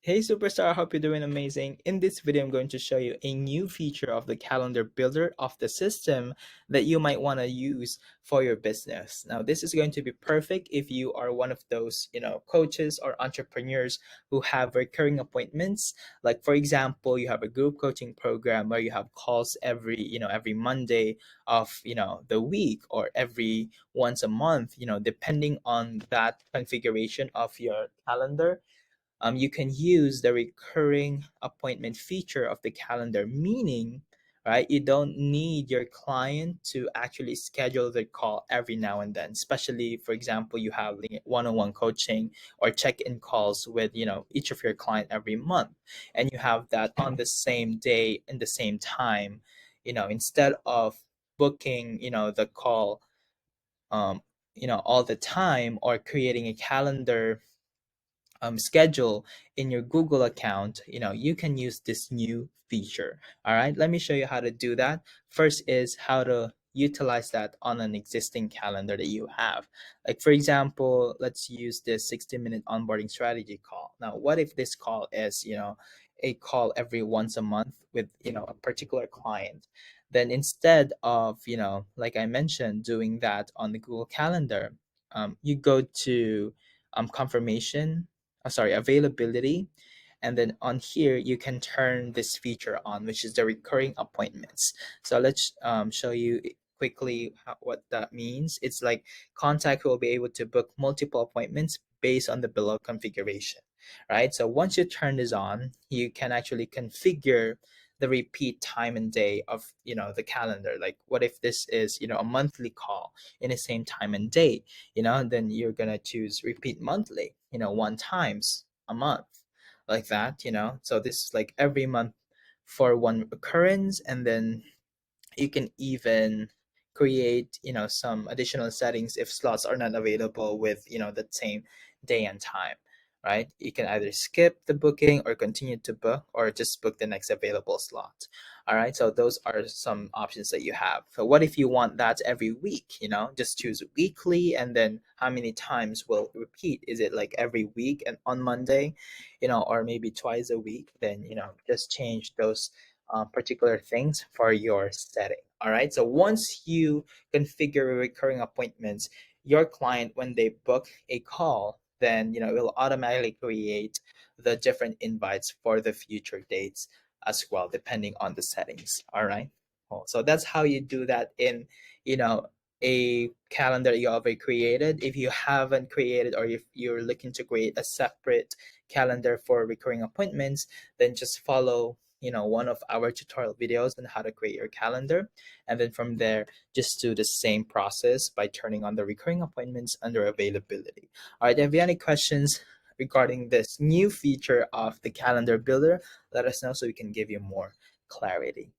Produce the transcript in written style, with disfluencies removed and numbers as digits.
Hey superstar, I hope you're doing amazing. In this video, I'm going to show you a new feature of the calendar builder of the system that you might want to use for your business. Now, this is going to be perfect if you are one of those, coaches or entrepreneurs who have recurring appointments. Like for example, you have a group coaching program where you have calls every Monday of, the week or every once a month, depending on that configuration of your calendar. You can use the recurring appointment feature of the calendar, meaning, right, you don't need your client to actually schedule the call every now and then, especially, for example, you have the one-on-one coaching or check-in calls with, each of your client every month, and you have that on the same day in the same time, instead of booking, the call, all the time or creating a calendar schedule in your Google account, you can use this new feature. All right, let me show you how to do that. First is how to utilize that on an existing calendar that you have. Like for example, let's use this 60-minute onboarding strategy call. Now, what if this call is, a call every once a month with, a particular client? Then instead of, like I mentioned, doing that on the Google Calendar, you go to confirmation, availability. And then on here, you can turn this feature on, which is the recurring appointments. So let's show you quickly what that means. It's like contact will be able to book multiple appointments based on the below configuration, right? So once you turn this on, you can actually configure the repeat time and day of the calendar. Like what if this is a monthly call in the same time and date, then you're gonna choose repeat monthly, one times a month, like that. So this is like every month for one occurrence. And then you can even create some additional settings if slots are not available with the same day and time, right? You can either skip the booking or continue to book or just book the next available slot. All right, so those are some options that you have. So what if you want that every week? Just choose weekly, and then how many times will repeat? Is it like every week and on Monday, or maybe twice a week? Then just change those particular things for your setting. All right. So once you configure recurring appointments, your client, when they book a call, then it will automatically create the different invites for the future dates as well, depending on the settings. All right. Cool. So that's how you do that in you know a calendar you already created. If you haven't created, or if you're looking to create a separate calendar for recurring appointments, then just follow one of our tutorial videos on how to create your calendar. And then from there, just do the same process by turning on the recurring appointments under availability. All right, if you have any questions regarding this new feature of the calendar builder, let us know so we can give you more clarity.